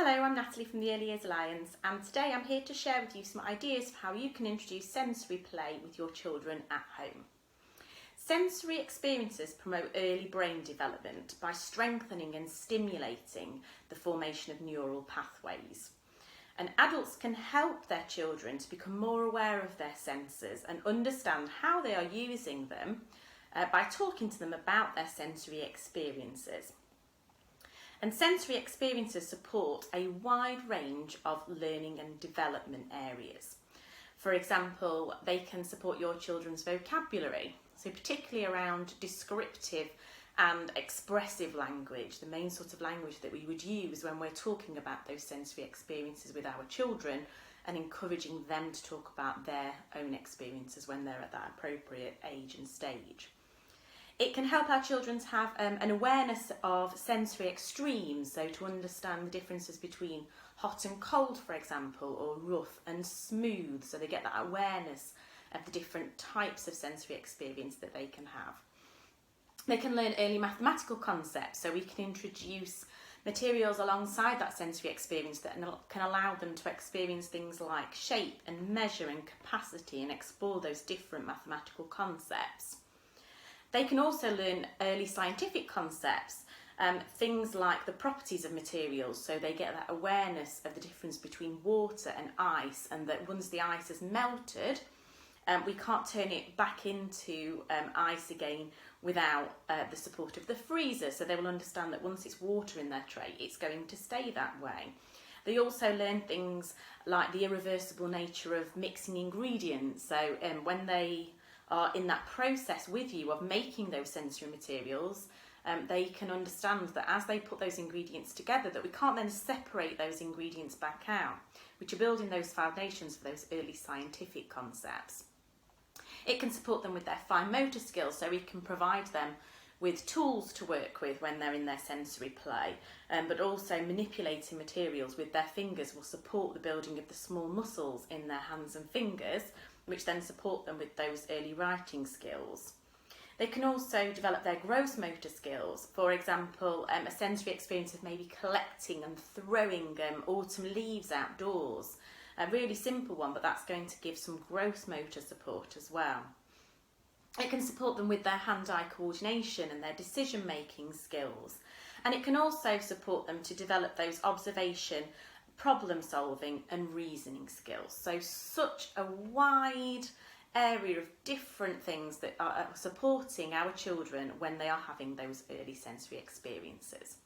Hello, I'm Natalie from the Early Years Alliance, and today I'm here to share with you some ideas for how you can introduce sensory play with your children at home. Sensory experiences promote early brain development by strengthening and stimulating the formation of neural pathways. And adults can help their children to become more aware of their senses and understand how they are using them by talking to them about their sensory experiences. And sensory experiences support a wide range of learning and development areas. For example, they can support your children's vocabulary, so particularly around descriptive and expressive language, the main sort of language that we would use when we're talking about those sensory experiences with our children and encouraging them to talk about their own experiences when they're at that appropriate age and stage. It can help our children to have an awareness of sensory extremes, so to understand the differences between hot and cold, for example, or rough and smooth, so they get that awareness of the different types of sensory experience that they can have. They can learn early mathematical concepts, so we can introduce materials alongside that sensory experience that can allow them to experience things like shape and measure and capacity and explore those different mathematical concepts. They can also learn early scientific concepts, things like the properties of materials, so they get that awareness of the difference between water and ice, and that once the ice has melted, we can't turn it back into ice again without the support of the freezer, so they will understand that once it's water in their tray, it's going to stay that way. They also learn things like the irreversible nature of mixing ingredients, so when they are in that process with you of making those sensory materials, they can understand that as they put those ingredients together, that we can't then separate those ingredients back out, which are building those foundations for those early scientific concepts. It can support them with their fine motor skills, so we can provide them with tools to work with when they're in their sensory play, but also manipulating materials with their fingers will support the building of the small muscles in their hands and fingers, which then support them with those early writing skills. They can also develop their gross motor skills. For example, a sensory experience of maybe collecting and throwing autumn leaves outdoors. A really simple one, but that's going to give some gross motor support as well. It can support them with their hand-eye coordination and their decision-making skills. And it can also support them to develop those observation, problem solving and reasoning skills. So such a wide area of different things that are supporting our children when they are having those early sensory experiences.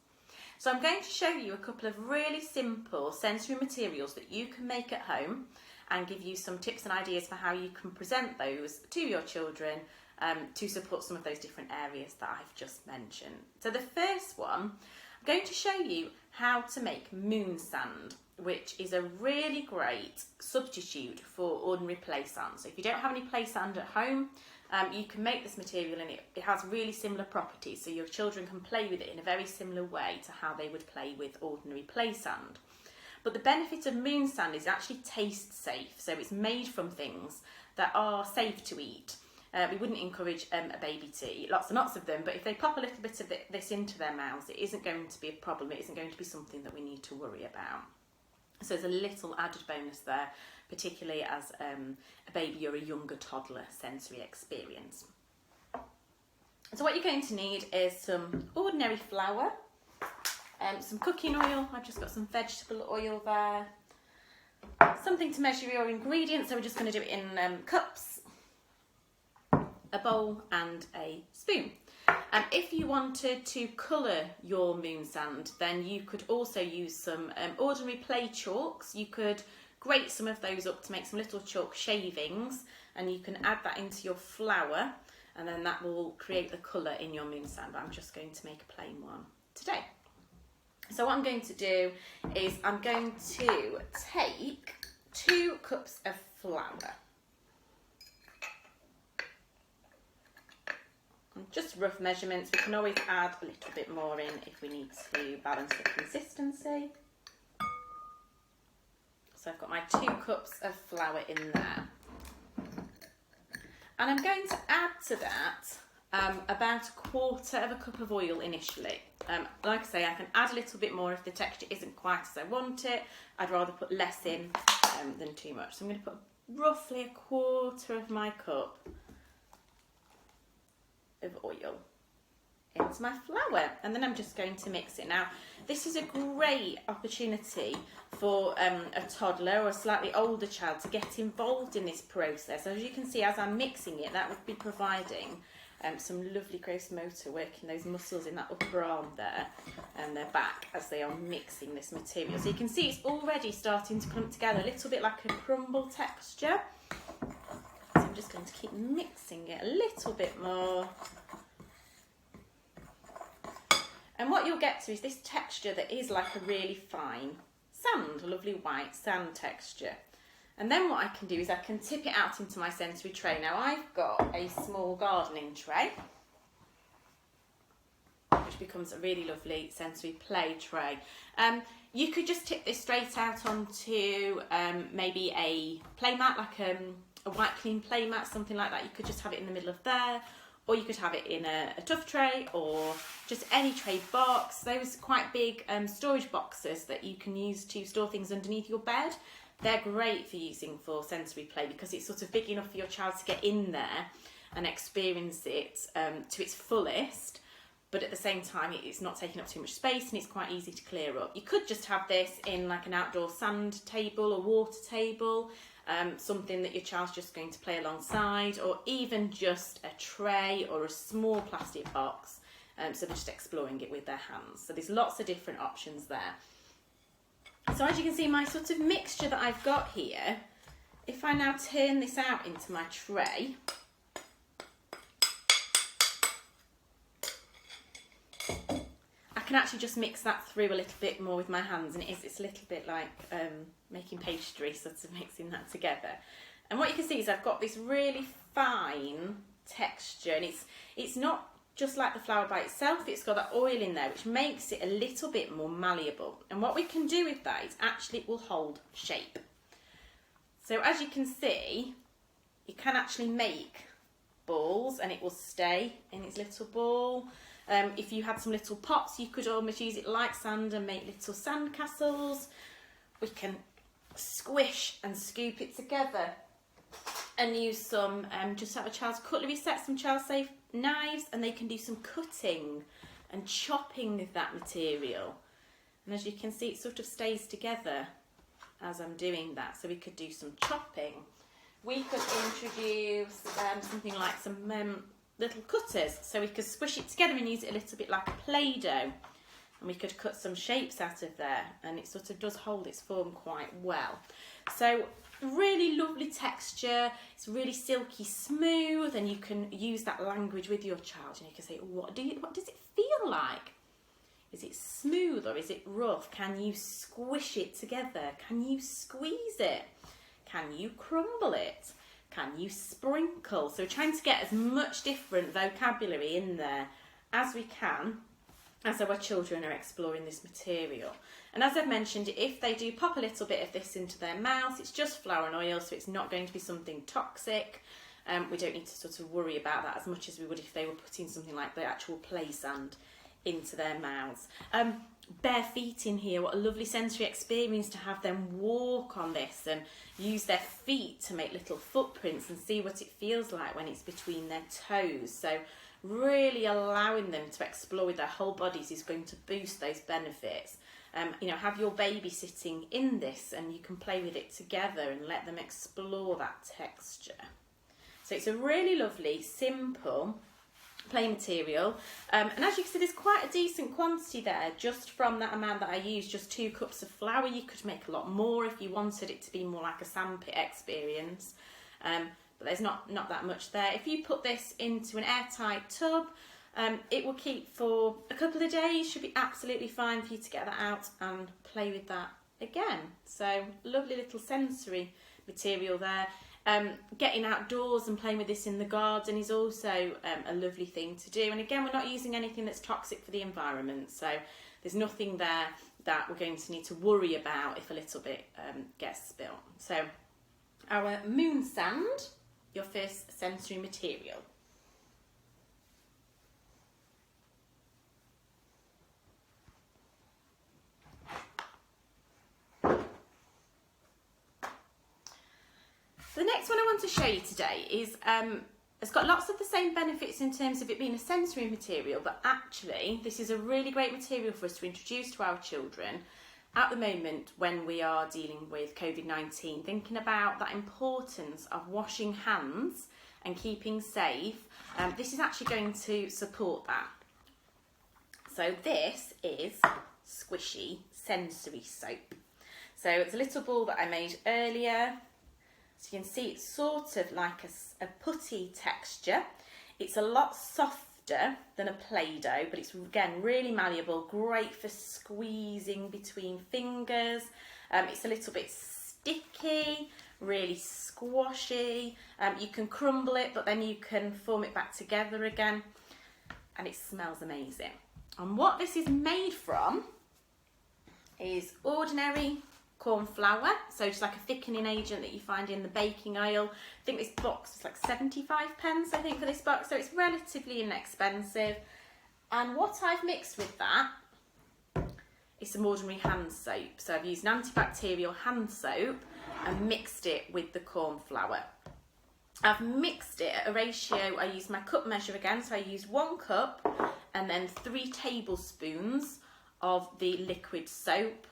So I'm going to show you a couple of really simple sensory materials that you can make at home and give you some tips and ideas for how you can present those to your children to support some of those different areas that I've just mentioned. So the first one, I'm going to show you how to make moon sand, which is a really great substitute for ordinary play sand. So if you don't have any play sand at home, you can make this material, and it has really similar properties, so your children can play with it in a very similar way to how they would play with ordinary play sand. But the benefit of moon sand is it actually tastes safe, so it's made from things that are safe to eat. We wouldn't encourage a baby to eat lots and lots of them, but if they pop a little bit of this into their mouths, it isn't going to be a problem. It isn't going to be something that we need to worry about. So there's a little added bonus there, particularly as a baby or a younger toddler sensory experience. So what you're going to need is some ordinary flour, some cooking oil. I've just got some vegetable oil there, something to measure your ingredients, so we're just going to do it in cups, a bowl and a spoon. If you wanted to colour your moon sand, then you could also use some ordinary play chalks. You could grate some of those up to make some little chalk shavings, and you can add that into your flour, and then that will create the colour in your moon sand. But I'm just going to make a plain one today. So what I'm going to do is I'm going to take 2 cups of flour. Just rough measurements. We can always add a little bit more in if we need to balance the consistency. So I've got my 2 cups of flour in there. And I'm going to add to that about 1/4 cup of oil initially. Like I say, I can add a little bit more if the texture isn't quite as I want it. I'd rather put less in than too much. So I'm going to put roughly 1/4 of my cup of oil into my flour, and then I'm just going to mix it. Now, this is a great opportunity for a toddler or a slightly older child to get involved in this process. As you can see, as I'm mixing it, that would be providing some lovely gross motor work in those muscles in that upper arm there and their back as they are mixing this material. So you can see it's already starting to come together a little bit like a crumble texture. So I'm just going to keep mixing it a little bit more. And what you'll get to is this texture that is like a really fine sand, a lovely white sand texture. And then what I can do is I can tip it out into my sensory tray. Now I've got a small gardening tray, which becomes a really lovely sensory play tray. You could just tip this straight out onto maybe a play mat, like a white clean play mat, something like that. You could just have it in the middle of there, or you could have it in a tough tray or just any tray box. Those quite big storage boxes that you can use to store things underneath your bed. They're great for using for sensory play because it's sort of big enough for your child to get in there and experience it to its fullest, but at the same time it's not taking up too much space and it's quite easy to clear up. You could just have this in like an outdoor sand table or water table, something that your child's just going to play alongside, or even just a tray or a small plastic box, so they're just exploring it with their hands. So there's lots of different options there. So as you can see, my sort of mixture that I've got here, if I now turn this out into my tray, I can actually just mix that through a little bit more with my hands, and it's a little bit like making pastry, sort of mixing that together. And what you can see is I've got this really fine texture, and it's not just like the flour by itself, it's got that oil in there which makes it a little bit more malleable. And what we can do with that is actually it will hold shape. So as you can see, you can actually make balls and it will stay in its little ball. If you had some little pots, you could almost use it like sand and make little sand castles. We can squish and scoop it together and use some, just have a child's cutlery set, some child safe knives, and they can do some cutting and chopping with that material. And as you can see, it sort of stays together as I'm doing that. So we could do some chopping. We could introduce something like some little cutters, so we could squish it together and use it a little bit like a Play-Doh, and we could cut some shapes out of there, and it sort of does hold its form quite well. So really lovely texture, it's really silky smooth, and you can use that language with your child and you can say, what does it feel like? Is it smooth or is it rough? Can you squish it together? Can you squeeze it? Can you crumble it? Can you sprinkle? So we're trying to get as much different vocabulary in there as we can as our children are exploring this material. And as I've mentioned, if they do pop a little bit of this into their mouth, it's just flour and oil, so it's not going to be something toxic. We don't need to sort of worry about that as much as we would if they were putting something like the actual play sand into their mouths. Bare feet in here, what a lovely sensory experience to have them walk on this and use their feet to make little footprints and see what it feels like when it's between their toes. So really allowing them to explore with their whole bodies is going to boost those benefits. You know, have your baby sitting in this and you can play with it together and let them explore that texture. So it's a really lovely, simple play material, and as you can see, there's quite a decent quantity there just from that amount that I used, just 2 cups of flour. You could make a lot more if you wanted it to be more like a sandpit experience, but there's not that much there. If you put this into an airtight tub, it will keep for a couple of days, should be absolutely fine for you to get that out and play with that again. So lovely little sensory material there. Getting outdoors and playing with this in the garden is also a lovely thing to do, and again, we're not using anything that's toxic for the environment, so there's nothing there that we're going to need to worry about if a little bit gets spilt. So our moon sand, your first sensory material. next one I want to show you today is it's got lots of the same benefits in terms of it being a sensory material, but actually this is a really great material for us to introduce to our children at the moment when we are dealing with COVID-19, thinking about that importance of washing hands and keeping safe. This is actually going to support that. So this is Squishy Sensory Soap. So it's a little ball that I made earlier. So you can see it's sort of like a putty texture. It's a lot softer than a Play-Doh, but it's again really malleable, great for squeezing between fingers. It's a little bit sticky, really squashy. You can crumble it, but then you can form it back together again, and it smells amazing. And what this is made from is ordinary corn flour, so just like a thickening agent that you find in the baking aisle. I think this box is like 75 pence, I think, for this box, so it's relatively inexpensive. And what I've mixed with that is some ordinary hand soap. So I've used an antibacterial hand soap and mixed it with the corn flour. I've mixed it at a ratio, I used my cup measure again, so I used 1 cup and then 3 tablespoons of the liquid soap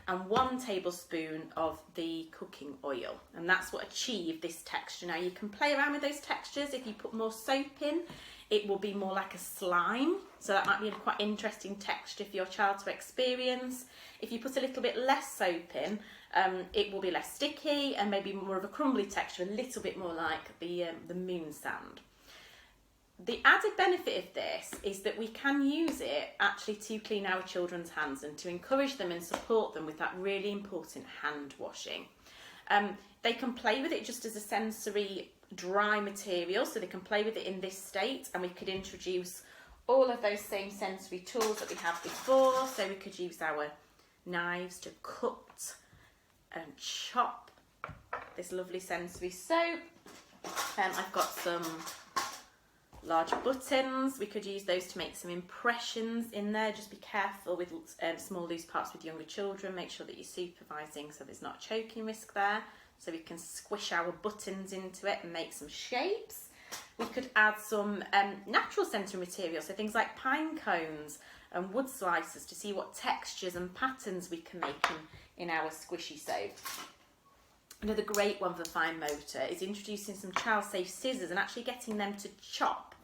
and 1 tablespoon of the cooking oil, and that's what achieved this texture. Now you can play around with those textures. If you put more soap in, it will be more like a slime, so that might be a quite interesting texture for your child to experience. If you put a little bit less soap in, it will be less sticky and maybe more of a crumbly texture, a little bit more like the moon sand. The added benefit of this is that we can use it actually to clean our children's hands and to encourage them and support them with that really important hand washing. They can play with it just as a sensory dry material, so they can play with it in this state, and we could introduce all of those same sensory tools that we had before. So we could use our knives to cut and chop this lovely sensory soap. I've got some large buttons. We could use those to make some impressions in there. Just be careful with small loose parts with younger children. Make sure that you're supervising so there's not a choking risk there. So we can squish our buttons into it and make some shapes. We could add some natural sensory materials, so things like pine cones and wood slicers, to see what textures and patterns we can make in our squishy soap. Another great one for fine motor is introducing some child-safe scissors and actually getting them to chop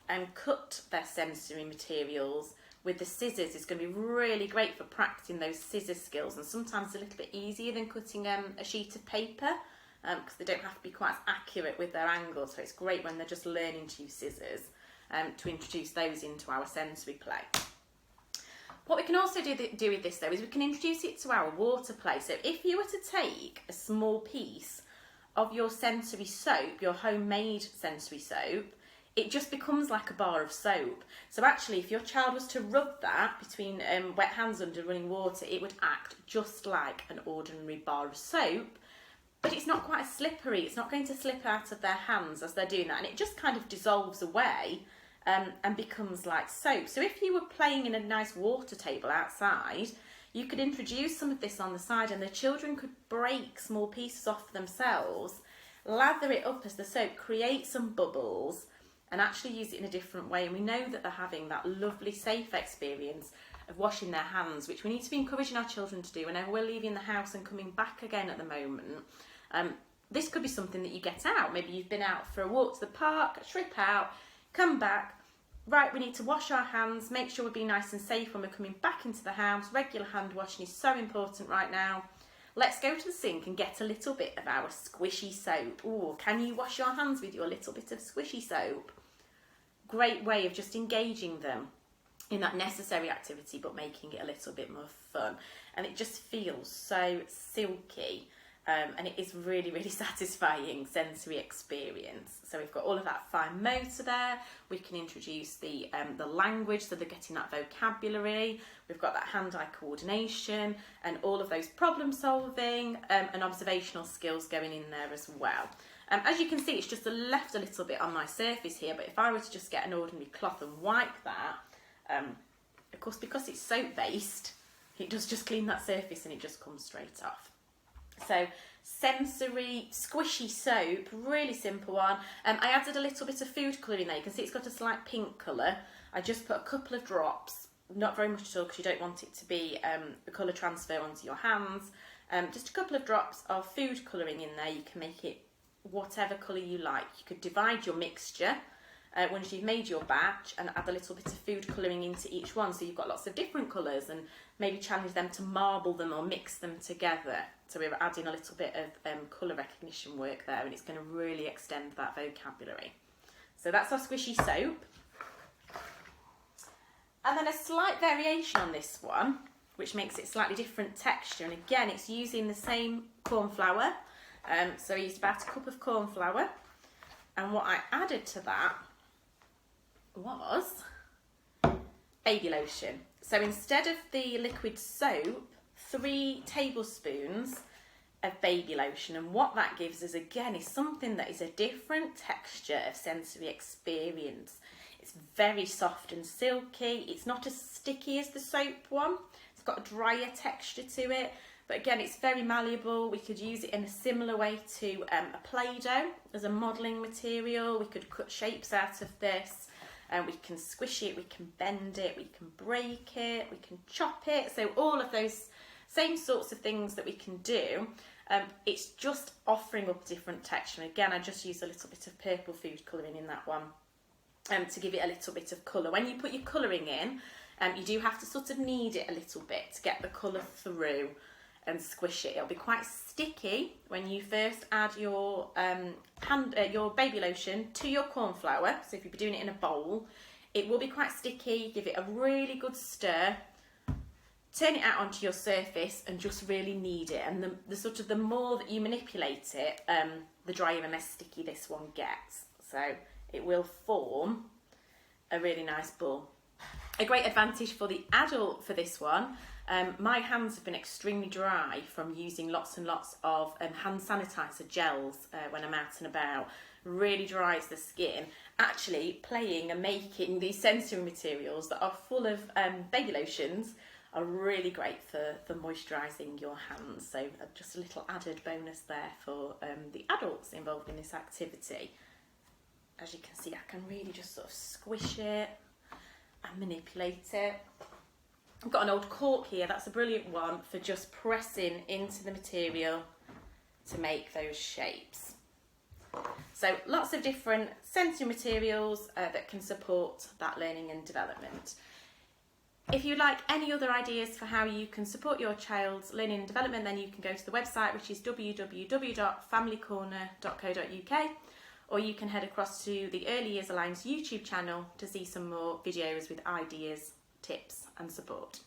and cut their sensory materials with the scissors is going to be really great for practicing those scissor skills, and sometimes a little bit easier than cutting a sheet of paper because they don't have to be quite as accurate with their angles. So it's great when they're just learning to use scissors to introduce those into our sensory play. What we can also do with this though is we can introduce it to our water play. So if you were to take a small piece of your sensory soap, your homemade sensory soap, it just becomes like a bar of soap. So actually, if your child was to rub that between wet hands under running water, it would act just like an ordinary bar of soap, but it's not quite as slippery. It's not going to slip out of their hands as they're doing that, and it just kind of dissolves away and becomes like soap. So if you were playing in a nice water table outside, you could introduce some of this on the side, and the children could break small pieces off themselves, lather it up as the soap, create some bubbles, and actually use it in a different way. And we know that they're having that lovely safe experience of washing their hands, which we need to be encouraging our children to do whenever we're leaving the house and coming back again at the moment. This could be something that you get out. Maybe you've been out for a walk to the park, a trip out, come back, right, we need to wash our hands, make sure we're being nice and safe when we're coming back into the house. Regular hand washing is so important right now. Let's go to the sink and get a little bit of our squishy soap. Ooh, can you wash your hands with your little bit of squishy soap? Great way of just engaging them in that necessary activity, but making it a little bit more fun. And it just feels so silky, and it is really, really satisfying sensory experience. So we've got all of that fine motor there. We can introduce the language, so they're getting that vocabulary. We've got that hand-eye coordination and all of those problem solving and observational skills going in there as well. As you can see, it's just left a little bit on my surface here, but if I were to just get an ordinary cloth and wipe that, of course, because it's soap based, it does just clean that surface and it just comes straight off. So sensory squishy soap, really simple one. I added a little bit of food colour in there. You can see it's got a slight pink colour. I just put a couple of drops, not very much at all because you don't want it to be a colour transfer onto your hands. Just a couple of drops of food colouring in there. You can make it whatever colour you like. You could divide your mixture once you've made your batch and add a little bit of food colouring into each one, so you've got lots of different colours, and maybe challenge them to marble them or mix them together. So we're adding a little bit of colour recognition work there, and it's going to really extend that vocabulary. So that's our squishy soap. And then a slight variation on this one, which makes it slightly different texture, and again it's using the same corn flour. So I used about a cup of corn flour, and what I added to that was baby lotion. So instead of the liquid soap, 3 tablespoons of baby lotion, and what that gives us again is something that is a different texture of sensory experience. It's very soft and silky. It's not as sticky as the soap one. It's got a drier texture to it, but again it's very malleable. We could use it in a similar way to a Play-Doh as a modelling material. We could cut shapes out of this, and we can squish it, we can bend it, we can break it, we can chop it. So all of those same sorts of things that we can do. It's just offering up different texture. And again, I just used a little bit of purple food colouring in that one to give it a little bit of colour. When you put your colouring in, you do have to sort of knead it a little bit to get the colour through and squish it. It'll be quite sticky when you first add your your baby lotion to your corn flour. So if you're doing it in a bowl, it will be quite sticky. Give it a really good stir, turn it out onto your surface and just really knead it. And the more that you manipulate it, the drier and less sticky this one gets. So it will form a really nice ball. A great advantage for the adult for this one, my hands have been extremely dry from using lots and lots of hand sanitizer gels when I'm out and about. Really dries the skin. Actually, playing and making these sensory materials that are full of baby lotions are really great for moisturising your hands. So just a little added bonus there for the adults involved in this activity. As you can see, I can really just sort of squish it and manipulate it. I've got an old cork here. That's a brilliant one for just pressing into the material to make those shapes. So lots of different sensory materials that can support that learning and development. If you'd like any other ideas for how you can support your child's learning and development, then you can go to the website, which is www.familycorner.co.uk, or you can head across to the Early Years Alliance YouTube channel to see some more videos with ideas, tips and support.